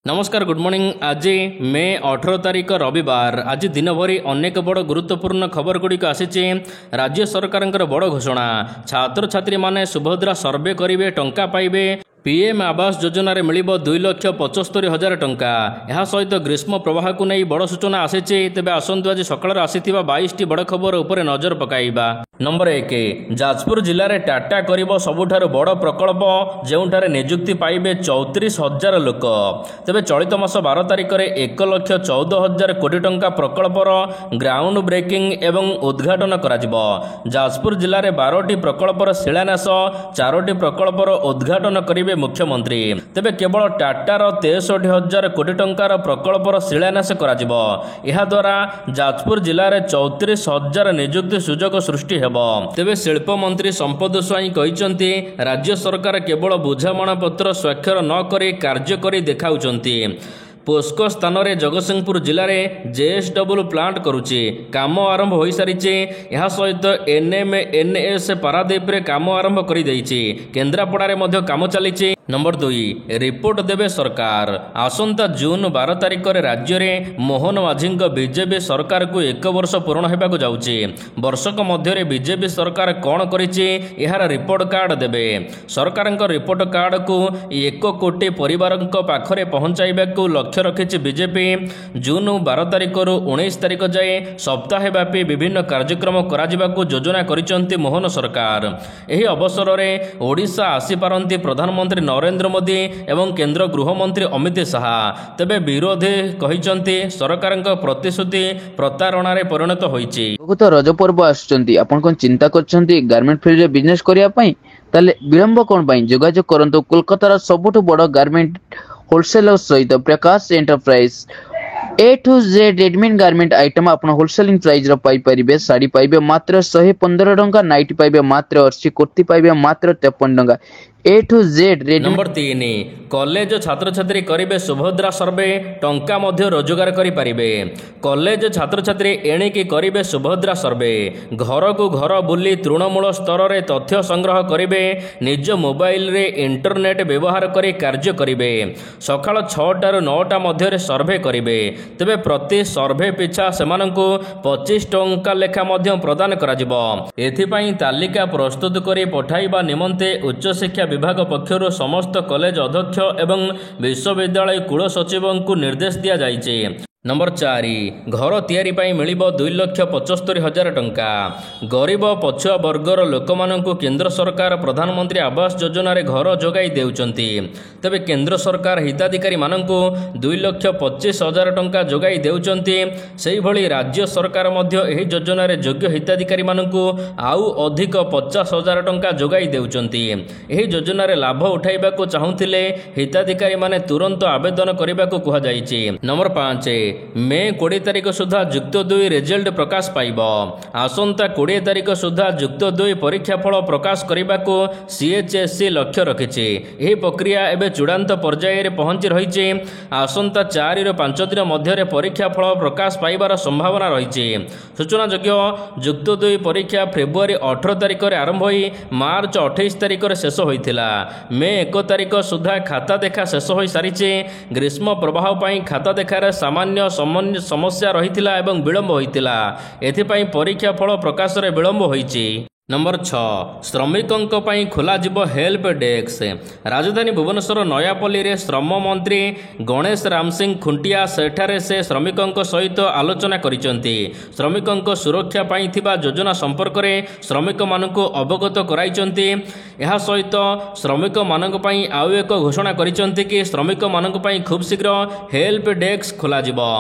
नमस्कार good morning. आज मे 18 तारिख रविवार। आज दिन भरी अनेक बड़ गुरुत्वपूर्ण खबर गुड़िक आसी। राज्य सरकार बड़ घोषणा, छात्र छात्री माने सुभद्रा सर्वे करेंगे, टंका पाइबे। पीएम आवास योजन मिल 2,75,000 टंका। यह सहित ग्रीष्म प्रवाह को नहीं बड़ सूचना आसी। तेज आसतु आज सकाल आसी 22टी बड़ खबर उपर नजर पकाइबा। नंबर 1, जाजपुर जिले में टाटा करिब सबुठारु बड़ प्रकल्प, जोठारे निजुक्ति पाइबे 34,000 लोक। तेबे चलित मास 12 तारिख में 1,14,000 कोटी टंका प्रकल्पर ग्राउंड ब्रेकिंग एवं उद्घाटन करा। जाजपुर जिले में 12टी प्रकल्पर शिलान्यास, 4टी प्रकल्पर उद्घाटन करेंगे मुख्यमंत्री। तेबे केवल टाटार 63,000 कोटी टंकार प्रकल्पर शिलान्यास करा। यह द्वारा जाजपुर जिले में 34,000 निजुक्ति सुजोग सृष्टि हेब। तेबे शिल्प मंत्री संपद स्वाई कहते राज्य सरकार केवल बुझामणा पत्र स्वाक्षर न करी कार्य करी देखाउछंती। पोस्को स्थान में जगतसिंहपुर जिले में जेएसडब्ल्यू प्लांट करुच्ची, काम आरंभ हो सारी। यह सहित एनएमएनएस पारादीप रे काम आरंभ कर केन्द्रापड़ा में काम चली। नंबर 2, रिपोर्ट देवे सरकार। आसंता जून 12 तारिख में राज्य में मोहन माझी बीजेपी सरकार को 1 वर्ष पूर्ण होगा जाउची। वर्षक मध्य बीजेपी सरकार कौन करिछि यार रिपोर्ट कार्ड देवे। सरकार रिपोर्ट कार्ड को 1 कोटी परिवार पाखरे पहुंचाइबा को लक्ष्य रखिछि बीजेपी। जून 12 तारिख रु 19 तारिख जाए सप्ताह व्यापी विभिन्न कार्यक्रम करा को योजना करिसंती मोहन सरकार। एही अवसर में ओडिशा आसी पारंती प्रधानमंत्री नरेंद्र मोदी एवं केंद्र गृहमंत्री अमित शाह। तेबे विरोधी कहिसंती सरकार प्रतिश्रुति प्रतारणा रे परिणत होईछि। बहुत रज पर्व आसुचंती, आपण कोन चिंता करछंती गारमेंट फील्ड रे बिजनेस करिया पई, ताले विलंब कोन पई जोगाजोग करंतु कोलकातार सबुठु बड़ गारमेंट होलसेलर सहित Prakash enterprise. A to Z readymade garment item आपण होलसेलिंग प्राइस रो पाई परिबे। साड़ी पाइबे मात्र 115 टंका, नाइटी पाइबे मात्र 80, कुर्ती पाइबे मात्र 53 टंका। A to Z ready. Number 3, college छात्र छात्री करेंगे सुभद्रा सर्वे, टंका मध्य रोजगार करि परिबे। कॉलेज छात्र छात्री एणिकी करेंगे सुभद्रा सर्वे, घर को घर बुली तृणमूल स्तर में तथ्य संग्रह करेंगे। निज मोबाइल रे इंटरनेट व्यवहार करी कार्य करेंगे। सकाळ 6 ରୁ 9 मध्य सर्वे करेंगे। तेबे प्रति सर्वे पिछा सेमानंकु 25 टंका लेखा मध्य प्रदान करा। एथिपाई तालिका प्रस्तुत करी पठाइबा निमंते उच्च शिक्षा विभाग पक्षर समस्त कॉलेज अध्यक्ष एवं विश्वविद्यालय कुल सचिव को निर्देश दिया जाइए। नंबर 4, घर तैयारी पाई मिलिबो 2,75,000 टंका। गरीब पछुआ वर्गर लोक माननकु केंद्र सरकार प्रधानमंत्री आवास योजन रे घर जोगाई देउचंती। तबे केंद्र सरकार हिताधिकारी माननकु 2,25,000 टंका जोगाई देउचंती। सेही भली राज्य सरकार मध्य एही योजन रे योग्य हिताधिकारी माननकु आउ अधिक 50,000 टंका जोगाई देउचंती। एही योजन रे लाभ उठाइबा को चाहुथिले हिताधिकारी माने तुरंत आवेदन करिबा को कुहा जाईची। नंबर 5, मे 20 तारिख सुधा युक्त 2 रिजल्ट प्रकाश पाइब। आसंता 20 तारिख सुधा युक्त 2 परीक्षा फल प्रकाश करने को सीएचएससी लक्ष्य रखिछि। यह प्रक्रिया एवं चूड़ांत पर्यायर पहुंची रही। आसंता 4 ରୁ 5 दिन मध्य परीक्षा फल प्रकाश पाइबार संभावना रही। सूचनायोग्य युक्त 2 परीक्षा फेब्रुआरी 18 तारिख में आरंभ हो मार्च 28 तारिख में शेष होता। मे 1 तारिख सुधा खाता देखा शेष हो सारी। ग्रीष्म प्रवाह खाता देखार सामान्य समस्या रही एवं विलंब होता। एथिपाई परीक्षा फल प्रकाश रे विलंब होईची। नंबर 6, श्रमिकों पाई खोला जिवो हेल्प डेस्क। राजधानी भुवनेश्वर नयापल्ली रे श्रम मंत्री गणेश राम सिंह खुंटिया सेठारे से श्रमिकों सहित आलोचना करिसंती। श्रमिकों सुरक्षा पाई थिबा योजना संपर्क में श्रमिक मानकु अवगत कराइचंती। यह सहित श्रमिक मानक पाई आउ एक घोषणा करिसंती कि श्रमिक मानक पाई खूब शीघ्र हेल्प डेस्क खोला जिवो।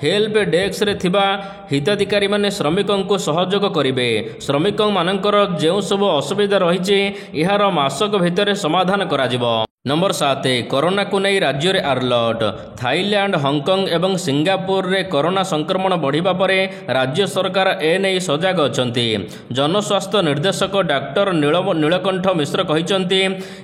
हेल्प डेस्क रे थिबा हिताधिकारी माने श्रमिकों को सहयोग करिवे। श्रमिक मानकर जो सब असुविधा रही यार मासक भितर समाधान करा। नंबर 7, कोरोना को नहीं राज्य में अलर्ट। थाईलैंड, हांगकांग एवं सिंगापुर रे कोरोना संक्रमण बढ़िबा परे राज्य सरकार एने सजग अछंती। जनस्वास्थ्य निर्देशक डॉक्टर नीलकंठ मिश्र कहिसंती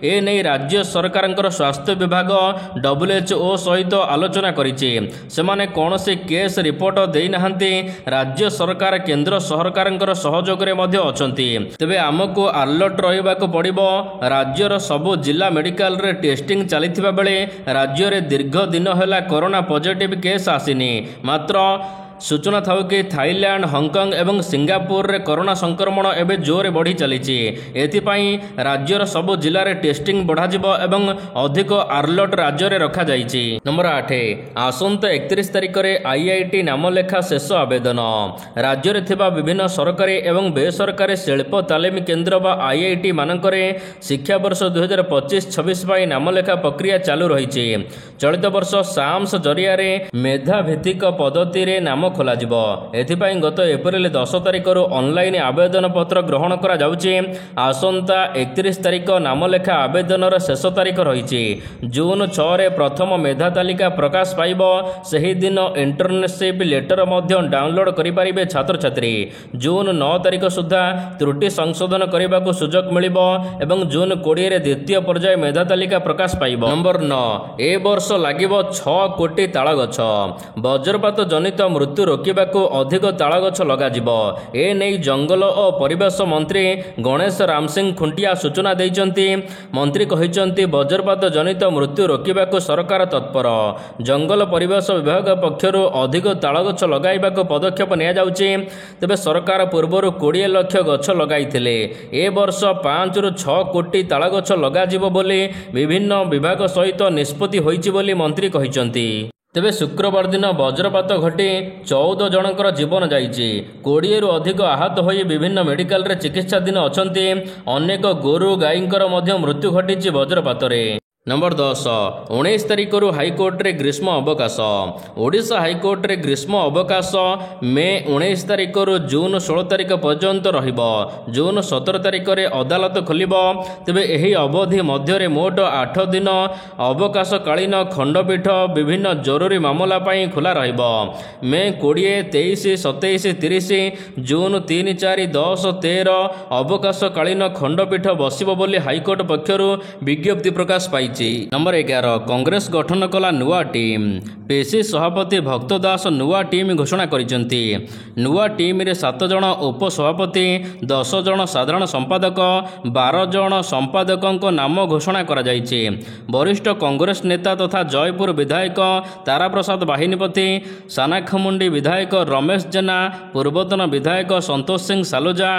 एने राज्य सरकार स्वास्थ्य विभाग WHO सहित आलोचना करिछि। सेमाने कोनोसी केस रिपोर्ट देई नाहंती। राज्य सरकार केंद्र सरकार सहयोग रे मध्य अछंती। तेबे आमको अलर्ट रहिबा को पड़िबो। राज्यर सबु जिला मेडिकल ସେଣ୍ଟରରେ ଟେଷ୍ଟିଂ ଚାଲିଥିବା ବେଳେ ରାଜ୍ୟରେ ଦୀର୍ଘ ଦିନ ହେଲା କରୋନା ପଜିଟିଭ୍ କେସ୍ ଆସିନି। ମାତ୍ର ସୂଚନା ଥାଉ କି ଥାଇଲ୍ୟାଣ୍ଡ, ହଂକଂ ଏବଂ ସିଙ୍ଗାପୁରରେ କରୋନା ସଂକ୍ରମଣ ଏବେ ଜୋରରେ ବଢ଼ି ଚାଲିଛି। ଏଥିପାଇଁ ରାଜ୍ୟର ସବୁ ଜିଲ୍ଲାରେ ଟେଷ୍ଟିଂ ବଢ଼ାଯିବ ଏବଂ ଅଧିକ ଆଲର୍ଟ ରାଜ୍ୟରେ ରଖାଯାଇଛି। ନମ୍ବର 8, ଆସନ୍ତା 31 ତାରିଖରେ IIT ନାମଲେଖା ଶେଷ ଆବେଦନ। ରାଜ୍ୟରେ ଥିବା ବିଭିନ୍ନ ସରକାରୀ ଏବଂ ବେସରକାରୀ ଶିଳ୍ପ ତାଲିମ କେନ୍ଦ୍ର ବା IIT ମାନଙ୍କରେ ଶିକ୍ଷାବର୍ଷ 2025-26 ପାଇଁ ନାମଲେଖା ପ୍ରକ୍ରିୟା ଚାଲୁ ରହିଛି। ଚଳିତ ବର୍ଷ ସାମ୍ସ ଜରିଆରେ ମେଧାଭିତ୍ତିକ ପଦ୍ଧତିରେ ନାମ ଖୋଲାଯିବ। ଏଥିପାଇଁ ଗତ ଏପ୍ରିଲ 10 ତାରିଖରୁ ଅନଲାଇନ୍ ଆବେଦନ ପତ୍ର ଗ୍ରହଣ କରାଯାଉଛି। ଆସନ୍ତା 31 ତାରିଖ ନାମଲେଖା ଆବେଦନର ଶେଷ ତାରିଖ ରହିଛି। ଜୁନ୍ 6ରେ ପ୍ରଥମ ମେଧା ତାଲିକା ପ୍ରକାଶ ପାଇବ। ସେହିଦିନ ଇଣ୍ଟର୍ନସିପ୍ ଲେଟର ମଧ୍ୟ ଡାଉନଲୋଡ୍ କରିପାରିବେ ଛାତ୍ରଛାତ୍ରୀ। ଜୁନ୍ 9 ତାରିଖ ସୁଦ୍ଧା ତ୍ରୁଟି ସଂଶୋଧନ କରିବାକୁ ସୁଯୋଗ ମିଳିବ ଏବଂ ଜୁନ୍ 20ରେ ଦ୍ୱିତୀୟ ପର୍ଯ୍ୟାୟ ମେଧା ତାଲିକା ପ୍ରକାଶ ପାଇବ। ନମ୍ବର 9, ଏ ବର୍ଷ ଲାଗିବ 6 କୋଟି ତାଳଗଛ। ବଜ୍ରପାତ ଜନିତ ମୃତ୍ୟୁ ରୋକିବାକୁ ଅଧିକ ତାଳଗଛ ଲଗାଯିବ। ଏ ନେଇ ଜଙ୍ଗଲ ଓ ପରିବେଶ ମନ୍ତ୍ରୀ ଗଣେଶ ରାମ ସିଂ ଖୁଣ୍ଟିଆ ସୂଚନା ଦେଇଛନ୍ତି। ମନ୍ତ୍ରୀ କହିଛନ୍ତି, ବଜ୍ରପାତ ଜନିତ ମୃତ୍ୟୁ ରୋକିବାକୁ ସରକାର ତତ୍ପର। ଜଙ୍ଗଲ ପରିବେଶ ବିଭାଗ ପକ୍ଷରୁ ଅଧିକ ତାଳଗଛ ଲଗାଇବାକୁ ପଦକ୍ଷେପ ନିଆଯାଉଛି। ତେବେ ସରକାର ପୂର୍ବରୁ 20 ଲକ୍ଷ ଗଛ ଲଗାଇଥିଲେ। ଏ ବର୍ଷ 5ରୁ 6 କୋଟି ତାଳଗଛ ଲଗାଯିବ ବୋଲି ବିଭିନ୍ନ ବିଭାଗ ସହିତ ନିଷ୍ପତ୍ତି ହୋଇଛି ବୋଲି ମନ୍ତ୍ରୀ କହିଛନ୍ତି। ତେବେ ଶୁକ୍ରବାର ଦିନ ବଜ୍ରପାତ ଘଟି 14 ଜଣଙ୍କର ଜୀବନ ଯାଇଛି। 20ରୁ ଅଧିକ ଆହତ ହୋଇ ବିଭିନ୍ନ ମେଡିକାଲରେ ଚିକିତ୍ସାଧୀନ ଅଛନ୍ତି। ଅନେକ ଗୋରୁ ଗାଈଙ୍କର ମଧ୍ୟ ମୃତ୍ୟୁ ଘଟିଛି ବଜ୍ରପାତରେ। ନମ୍ବର 10, 19 ତାରିଖରୁ ହାଇକୋର୍ଟରେ ଗ୍ରୀଷ୍ମ ଅବକାଶ। ଓଡ଼ିଶା ହାଇକୋର୍ଟରେ ଗ୍ରୀଷ୍ମ ଅବକାଶ ମେ 19 ତାରିଖରୁ ଜୁନ୍ 16 ତାରିଖ ପର୍ଯ୍ୟନ୍ତ ରହିବ। ଜୁନ୍ 17 ତାରିଖରେ ଅଦାଲତ ଖୋଲିବ। ତେବେ ଏହି ଅବଧି ମଧ୍ୟରେ ମୋଟ 8 ଦିନ ଅବକାଶକାଳୀନ ଖଣ୍ଡପୀଠ ବିଭିନ୍ନ ଜରୁରୀ ମାମଲା ପାଇଁ ଖୋଲା ରହିବ। ମେ 20, 23, 27, 30, ଜୁନ୍ 3, 4, 10, 13 ଅବକାଶକାଳୀନ ଖଣ୍ଡପୀଠ ବସିବ ବୋଲି ହାଇକୋର୍ଟ ପକ୍ଷରୁ ବିଜ୍ଞପ୍ତି ପ୍ରକାଶ ପାଇଛି। ନମ୍ବର 11, କଂଗ୍ରେସ ଗଠନ କଲା ନୂଆ ଟିମ୍। ପିସି ସଭାପତି ଭକ୍ତ ଦାସ ନୂଆ ଟିମ୍ ଘୋଷଣା କରିଛନ୍ତି। ନୂଆ ଟିମ୍ରେ 7 ଜଣ ଉପସଭାପତି, 10 ଜଣ ସାଧାରଣ ସମ୍ପାଦକ, 12 ଜଣ ସମ୍ପାଦକଙ୍କ ନାମ ଘୋଷଣା କରାଯାଇଛି। ବରିଷ୍ଠ କଂଗ୍ରେସ ନେତା ତଥା ଜୟପୁର ବିଧାୟକ ତାରାପ୍ରସାଦ ବାହିନୀପତି, ସାନାଖମୁଣ୍ଡି ବିଧାୟକ ରମେଶ ଜେନା, ପୂର୍ବତନ ବିଧାୟକ ସନ୍ତୋଷ ସିଂ ସାଲୁଜା,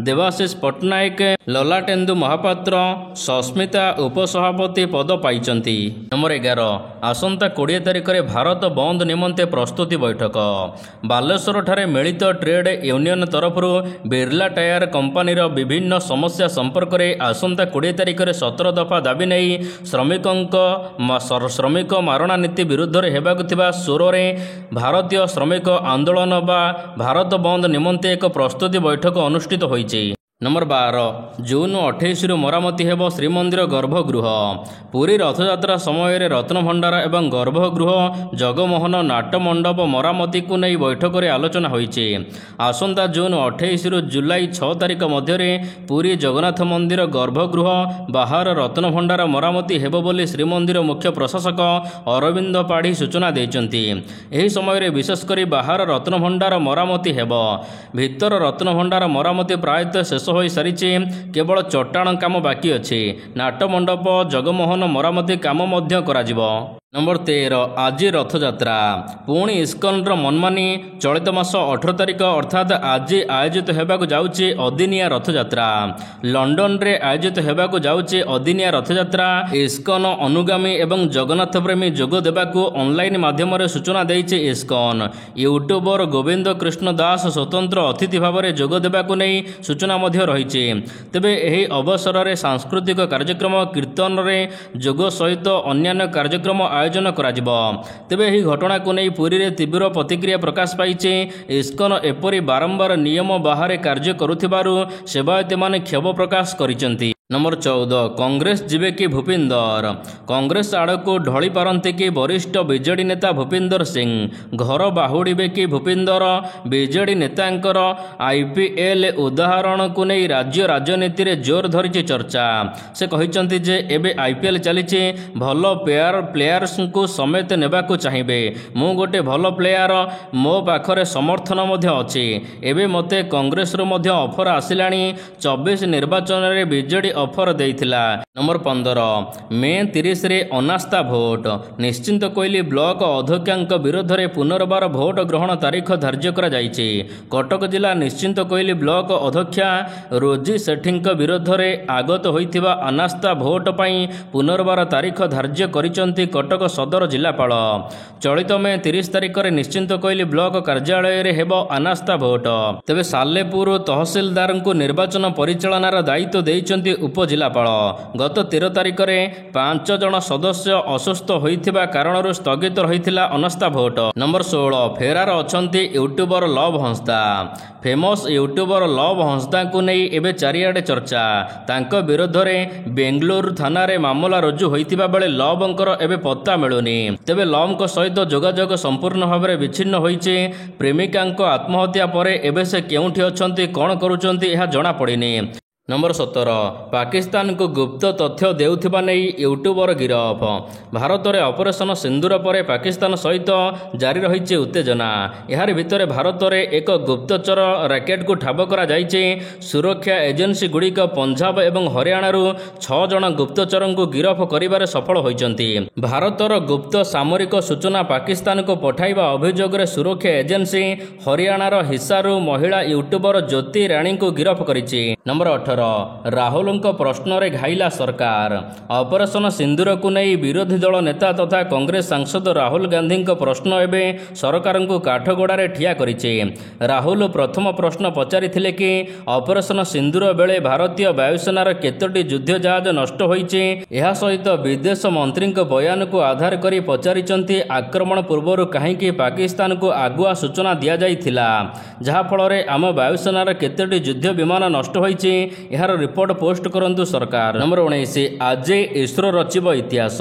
ଦେବାଶିଷ ପଟ୍ଟନାୟକ, ଲଲାଟେନ୍ଦୁ ମହାପାତ୍ର, ସସ୍ମିତା ଉପସଭାପତି ପଦ ପାଇଛନ୍ତି। ନମ୍ବର 11, ଆସନ୍ତା 20 ତାରିଖରେ ଭାରତ ବନ୍ଦ ନିମନ୍ତେ ପ୍ରସ୍ତୁତି ବୈଠକ। ବାଲେଶ୍ୱରଠାରେ ମିଳିତ ଟ୍ରେଡ୍ ୟୁନିୟନ ତରଫରୁ ବିର୍ଲା ଟାୟାର କମ୍ପାନୀର ବିଭିନ୍ନ ସମସ୍ୟା ସମ୍ପର୍କରେ ଆସନ୍ତା 20 ତାରିଖରେ 17 ଦଫା ଦାବି ନେଇ ଶ୍ରମିକ ମାରଣା ନୀତି ବିରୁଦ୍ଧରେ ହେବାକୁ ଥିବା ସ୍ୱରରେ ଭାରତୀୟ ଶ୍ରମିକ ଆନ୍ଦୋଳନ ବା ଭାରତ ବନ୍ଦ ନିମନ୍ତେ ଏକ ପ୍ରସ୍ତୁତି ବୈଠକ ଅନୁଷ୍ଠିତ ହୋଇଛି। ନମ୍ବର 12, ଜୁନ୍ 28ରୁ ମରାମତି ହେବ ଶ୍ରୀମନ୍ଦିର ଗର୍ଭଗୃହ। ପୁରୀ ରଥଯାତ୍ରା ସମୟରେ ରତ୍ନଭଣ୍ଡାର ଏବଂ ଗର୍ଭଗୃହ, ଜଗମୋହନ ନାଟମଣ୍ଡପ ମରାମତିକୁ ନେଇ ବୈଠକରେ ଆଲୋଚନା ହୋଇଛି। ଆସନ୍ତା ଜୁନ୍ 28ରୁ ଜୁଲାଇ 6 ତାରିଖ ମଧ୍ୟରେ ପୁରୀ ଜଗନ୍ନାଥ ମନ୍ଦିର ଗର୍ଭଗୃହ, ବାହାର ରତ୍ନଭଣ୍ଡାର ମରାମତି ହେବ ବୋଲି ଶ୍ରୀମନ୍ଦିର ମୁଖ୍ୟ ପ୍ରଶାସକ ଅରବିନ୍ଦ ପାଢ଼ୀ ସୂଚନା ଦେଇଛନ୍ତି। ଏହି ସମୟରେ ବିଶେଷ କରି ବାହାର ରତ୍ନଭଣ୍ଡାର ମରାମତି ହେବ। ଭିତର ରତ୍ନଭଣ୍ଡାର ମରାମତି ପ୍ରାୟତଃ ଶେଷ ହୋଇସାରିଛି। କେବଳ ଚଟାଣ କାମ ବାକି ଅଛି। ନାଟମଣ୍ଡପ, ଜଗମୋହନ ମରାମତି କାମ ମଧ୍ୟ କରାଯିବ। ନମ୍ବର 13, ଆଜି ରଥଯାତ୍ରା। ପୁଣି ଇସ୍କନର ମନମାନି। ଚଳିତ ମାସ 18 ତାରିଖ ଅର୍ଥାତ୍ ଆଜି ଆୟୋଜିତ ହେବାକୁ ଯାଉଛି ଅଦିନିଆ ରଥଯାତ୍ରା। ଲଣ୍ଡନରେ ଆୟୋଜିତ ହେବାକୁ ଯାଉଛି ଅଦିନିଆ ରଥଯାତ୍ରା। ଇସ୍କନ ଅନୁଗାମୀ ଏବଂ ଜଗନ୍ନାଥ ପ୍ରେମୀ ଯୋଗ ଦେବାକୁ ଅନଲାଇନ୍ ମାଧ୍ୟମରେ ସୂଚନା ଦେଇଛି ଇସ୍କନ। ୟୁଟ୍ୟୁବର ଗୋବିନ୍ଦ କୃଷ୍ଣ ଦାସ ସ୍ୱତନ୍ତ୍ର ଅତିଥି ଭାବରେ ଯୋଗ ଦେବାକୁ ନେଇ ସୂଚନା ମଧ୍ୟ ରହିଛି। ତେବେ ଏହି ଅବସରରେ ସାଂସ୍କୃତିକ କାର୍ଯ୍ୟକ୍ରମ, କୀର୍ତ୍ତନରେ ଯୋଗ ସହିତ ଅନ୍ୟାନ୍ୟ କାର୍ଯ୍ୟକ୍ରମ ଆୟୋଜନ କରାଯିବ। ତେବେ ଏହି ଘଟଣାକୁ ନେଇ ପୁରୀରେ ତୀବ୍ର ପ୍ରତିକ୍ରିୟା ପ୍ରକାଶ ପାଇଛି। ଇସ୍କନ ଏପରି ବାରମ୍ବାର ନିୟମ ବାହାରେ କାର୍ଯ୍ୟ କରୁଥିବାରୁ ସେବାୟତମାନେ କ୍ଷୋଭ ପ୍ରକାଶ କରିଛନ୍ତି। ନମ୍ବର 14, କଂଗ୍ରେସ ଯିବେ କି ଭୂପିନ୍ଦର? କଂଗ୍ରେସ ଆଡ଼କୁ ଢଳି ପାରନ୍ତି କି ବରିଷ୍ଠ ବିଜେଡି ନେତା ଭୂପିନ୍ଦର ସିଂ? ଘର ବାହୁଡ଼ିବେ କି ଭୂପିନ୍ଦର? ବିଜେଡି ନେତାଙ୍କର IPL ଉଦାହରଣକୁ ନେଇ ରାଜ୍ୟ ରାଜନୀତିରେ ଜୋର ଧରିଛି ଚର୍ଚ୍ଚା। ସେ କହିଛନ୍ତି ଯେ ଏବେ IPL ଚାଲିଛି, ଭଲ ପ୍ଲେୟାର୍ସଙ୍କୁ ସମେତ ନେବାକୁ ଚାହିଁବେ। ମୁଁ ଗୋଟେ ଭଲ ପ୍ଲେୟାର, ମୋ ପାଖରେ ସମର୍ଥନ ମଧ୍ୟ ଅଛି। ଏବେ ମୋତେ କଂଗ୍ରେସରୁ ମଧ୍ୟ ଅଫର ଆସିଲାଣି। 24 ନିର୍ବାଚନରେ ବିଜେଡି ଅଫର ଦେଇଥିଲା। ନମ୍ବର 15 ମେ 30ରେ ଅନାସ୍ଥା ଭୋଟ। ନିଶ୍ଚିନ୍ତ କୋଇଲି ବ୍ଲକ ଅଧ୍ୟକ୍ଷଙ୍କ ବିରୋଧରେ ପୁନର୍ବାର ଭୋଟ ଗ୍ରହଣ ତାରିଖ ଧାର୍ଯ୍ୟ କରାଯାଇଛି। କଟକ ଜିଲ୍ଲା ନିଶ୍ଚିନ୍ତ କୋଇଲି ବ୍ଲକ ଅଧ୍ୟକ୍ଷା ରୋଜି ସେଠୀଙ୍କ ବିରୋଧରେ ଆଗତ ହୋଇଥିବା ଅନାସ୍ଥା ଭୋଟ ପାଇଁ ପୁନର୍ବାର ତାରିଖ ଧାର୍ଯ୍ୟ କରିଛନ୍ତି କଟକ ସଦର ଜିଲ୍ଲାପାଳ। ଚଳିତ ମେ 30 ତାରିଖରେ ନିଶ୍ଚିନ୍ତ କୋଇଲି ବ୍ଲକ କାର୍ଯ୍ୟାଳୟରେ ହେବ ଅନାସ୍ଥା ଭୋଟ। ତେବେ ସାଲେପୁର ତହସିଲଦାରଙ୍କୁ ନିର୍ବାଚନ ପରିଚାଳନାର ଦାୟିତ୍ୱ ଦେଇଛନ୍ତି ଉପଜିଲ୍ଲାପାଳ। ଗତ 13 ତାରିଖରେ 5 ଜଣ ସଦସ୍ୟ ଅସୁସ୍ଥ ହୋଇଥିବା କାରଣରୁ ସ୍ଥଗିତ ରହିଥିଲା ଅନାସ୍ଥା ଭୋଟ। ନମ୍ବର 16 ଫେରାର ଅଛନ୍ତି ୟୁଟ୍ୟୁବର ଲଭ୍ ହଂସଦା। ଫେମସ୍ ୟୁଟ୍ୟୁବର ଲଭ୍ ହଂସଦାଙ୍କୁ ନେଇ ଏବେ ଚାରିଆଡ଼େ ଚର୍ଚ୍ଚା। ତାଙ୍କ ବିରୋଧରେ ବେଙ୍ଗଲୁରୁ ଥାନାରେ ମାମଲା ରୁଜୁ ହୋଇଥିବା ବେଳେ ଲଭ୍ଙ୍କର ଏବେ ପତ୍ତା ମିଳୁନି। ତେବେ ଲଭ୍ଙ୍କ ସହିତ ଯୋଗାଯୋଗ ସମ୍ପୂର୍ଣ୍ଣ ଭାବରେ ବିଚ୍ଛିନ୍ନ ହୋଇଛି। ପ୍ରେମିକାଙ୍କ ଆତ୍ମହତ୍ୟା ପରେ ଏବେ ସେ କେଉଁଠି ଅଛନ୍ତି, କ'ଣ କରୁଛନ୍ତି ଏହା ଜଣାପଡ଼ିନି। ନମ୍ବର 17 ପାକିସ୍ତାନକୁ ଗୁପ୍ତ ତଥ୍ୟ ଦେଉଥିବା ନେଇ ୟୁଟ୍ୟୁବର ଗିରଫ। ଭାରତରେ ଅପରେସନ ସିନ୍ଦୁର ପରେ ପାକିସ୍ତାନ ସହିତ ଜାରି ରହିଛି ଉତ୍ତେଜନା। ଏହାରି ଭିତରେ ଭାରତରେ ଏକ ଗୁପ୍ତଚର ରାକେଟକୁ ଠାବ କରାଯାଇଛି। ସୁରକ୍ଷା ଏଜେନ୍ସିଗୁଡ଼ିକ ପଞ୍ଜାବ ଏବଂ ହରିୟାଣାରୁ 6 ଜଣ ଗୁପ୍ତଚରଙ୍କୁ ଗିରଫ କରିବାରେ ସଫଳ ହୋଇଛନ୍ତି। ଭାରତର ଗୁପ୍ତ ସାମରିକ ସୂଚନା ପାକିସ୍ତାନକୁ ପଠାଇବା ଅଭିଯୋଗରେ ସୁରକ୍ଷା ଏଜେନ୍ସି ହରିୟାଣାର ହିସାରୁ ମହିଳା ୟୁଟ୍ୟୁବର ଜ୍ୟୋତି ରାଣୀଙ୍କୁ ଗିରଫ କରିଛି। ନମ୍ବର 18 ରାହୁଲଙ୍କ ପ୍ରଶ୍ନରେ ଘାଇଲା ସରକାର। ଅପରେସନ ସିନ୍ଦୁରକୁ ନେଇ ବିରୋଧୀ ଦଳ ନେତା ତଥା କଂଗ୍ରେସ ସାଂସଦ ରାହୁଲ ଗାନ୍ଧୀଙ୍କ ପ୍ରଶ୍ନ ଏବେ ସରକାରଙ୍କୁ କାଠଗଡ଼ାରେ ଠିଆ କରିଛି। ରାହୁଲ ପ୍ରଥମ ପ୍ରଶ୍ନ ପଚାରିଥିଲେ କି ଅପରେସନ ସିନ୍ଦୁର ବେଳେ ଭାରତୀୟ ବାୟୁସେନାର କେତୋଟି ଯୁଦ୍ଧ ଜାହାଜ ନଷ୍ଟ ହୋଇଛି। ଏହା ସହିତ ବିଦେଶ ମନ୍ତ୍ରୀଙ୍କ ବୟାନକୁ ଆଧାର କରି ପଚାରିଛନ୍ତି ଆକ୍ରମଣ ପୂର୍ବରୁ କାହିଁକି ପାକିସ୍ତାନକୁ ଆଗୁଆ ସୂଚନା ଦିଆଯାଇଥିଲା, ଯାହାଫଳରେ ଆମ ବାୟୁସେନାର କେତୋଟି ଯୁଦ୍ଧ ବିମାନ ନଷ୍ଟ ହୋଇଛି। ଏହାର ରିପୋର୍ଟ ପୋଷ୍ଟ କରନ୍ତୁ ସରକାର। ନମ୍ବର 19 ଆଜି ଇସ୍ରୋ ରଚିବ ଇତିହାସ।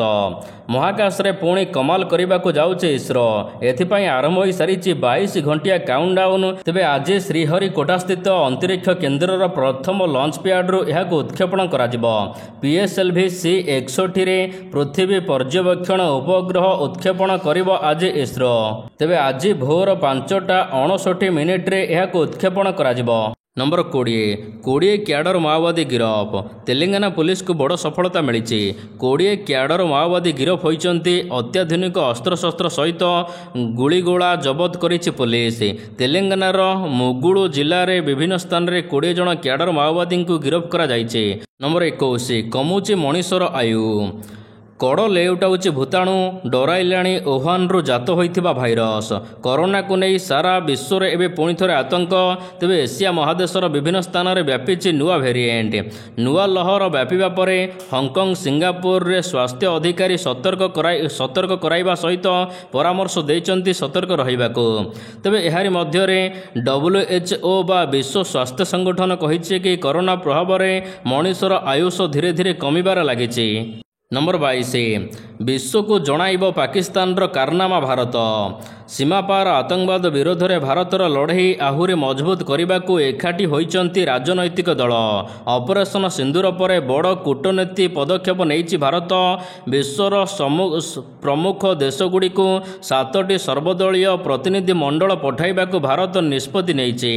ମହାକାଶରେ ପୁଣି କମାଲ କରିବାକୁ ଯାଉଛି ଇସ୍ରୋ। ଏଥିପାଇଁ ଆରମ୍ଭ ହୋଇସାରିଛି 22 ଘଣ୍ଟିଆ କାଉଣ୍ଟଡାଉନ୍। ତେବେ ଆଜି ଶ୍ରୀହରିକୋଟାସ୍ଥିତ ଅନ୍ତରୀକ୍ଷ କେନ୍ଦ୍ରର ପ୍ରଥମ ଲଞ୍ଚ ପ୍ୟାଡ୍ରୁ ଏହାକୁ ଉତ୍କ୍ଷେପଣ କରାଯିବ। PSLV C-61ରେ ପୃଥିବୀ ପର୍ଯ୍ୟବେକ୍ଷଣ ଉପଗ୍ରହ ଉତ୍କ୍ଷେପଣ କରିବ ଆଜି ଇସ୍ରୋ। ତେବେ ଆଜି ଭୋର 5:59 ଏହାକୁ ଉତ୍କ୍ଷେପଣ କରାଯିବ। ନମ୍ବର 20 କ୍ୟାଡର ମାଓବାଦୀ ଗିରଫ। ତେଲେଙ୍ଗାନା ପୁଲିସକୁ ବଡ଼ ସଫଳତା ମିଳିଛି। 20 କ୍ୟାଡର ମାଓବାଦୀ ଗିରଫ ହୋଇଛନ୍ତି। ଅତ୍ୟାଧୁନିକ ଅସ୍ତ୍ରଶସ୍ତ୍ର ସହିତ ଗୁଳିଗୋଳା ଜବତ କରିଛି ପୁଲିସ। ତେଲେଙ୍ଗାନାର ମୁଗୁଳୁ ଜିଲ୍ଲାରେ ବିଭିନ୍ନ ସ୍ଥାନରେ 20 ଜଣ କ୍ୟାଡର ମାଓବାଦୀଙ୍କୁ ଗିରଫ କରାଯାଇଛି। ନମ୍ବର 21 କମୁଛି ମଣିଷର ଆୟୁ। କଡ଼ ଲେଉଟାଉଛି ଭୂତାଣୁ। ଡରାଇଲାଣି ଓହାନରୁ ଜାତ ହୋଇଥିବା ଭାଇରସ। କରୋନାକୁ ନେଇ ସାରା ବିଶ୍ୱରେ ଏବେ ପୁଣି ଥରେ ଆତଙ୍କ। ତେବେ ଏସିଆ ମହାଦେଶର ବିଭିନ୍ନ ସ୍ଥାନରେ ବ୍ୟାପିଛି ନୂଆ ଭେରିଏଣ୍ଟ। ନୂଆ ଲହର ବ୍ୟାପିବା ପରେ ହଂକଂ ସିଙ୍ଗାପୁରରେ ସ୍ୱାସ୍ଥ୍ୟ ଅଧିକାରୀ ସତର୍କ କରାଇବା ସହିତ ପରାମର୍ଶ ଦେଇଛନ୍ତି ସତର୍କ ରହିବାକୁ। ତେବେ ଏହାରି ମଧ୍ୟରେ WHO ବା ବିଶ୍ୱ ସ୍ୱାସ୍ଥ୍ୟ ସଂଗଠନ କହିଛି କି କରୋନା ପ୍ରଭାବରେ ମଣିଷର ଆୟୁଷ ଧୀରେ ଧୀରେ କମିବାରେ ଲାଗିଛି। ନମ୍ବର 22 ବିଶ୍ୱକୁ ଜଣାଇବ ପାକିସ୍ତାନର କାରନାମା ଭାରତ। ସୀମାପାର ଆତଙ୍କବାଦ ବିରୋଧରେ ଭାରତର ଲଢ଼େଇ ଆହୁରି ମଜବୁତ କରିବାକୁ ଏକାଠି ହୋଇଛନ୍ତି ରାଜନୈତିକ ଦଳ। ଅପରେସନ ସିନ୍ଦୁର ପରେ ବଡ଼ କୂଟନୀତି ପଦକ୍ଷେପ ନେଇଛି ଭାରତ। ବିଶ୍ୱର ପ୍ରମୁଖ ଦେଶଗୁଡ଼ିକୁ 7ଟି ସର୍ବଦଳୀୟ ପ୍ରତିନିଧି ମଣ୍ଡଳ ପଠାଇବାକୁ ଭାରତ ନିଷ୍ପତ୍ତି ନେଇଛି।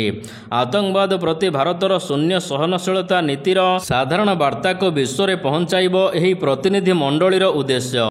ଆତଙ୍କବାଦ ପ୍ରତି ଭାରତର ଶୂନ୍ୟ ସହନଶୀଳତା ନୀତିର ସାଧାରଣ ବାର୍ତ୍ତାକୁ ବିଶ୍ୱରେ ପହଞ୍ଚାଇବ ଏହି ପ୍ରତିନିଧି ମଣ୍ଡଳୀର ଉଦ୍ଦେଶ୍ୟ।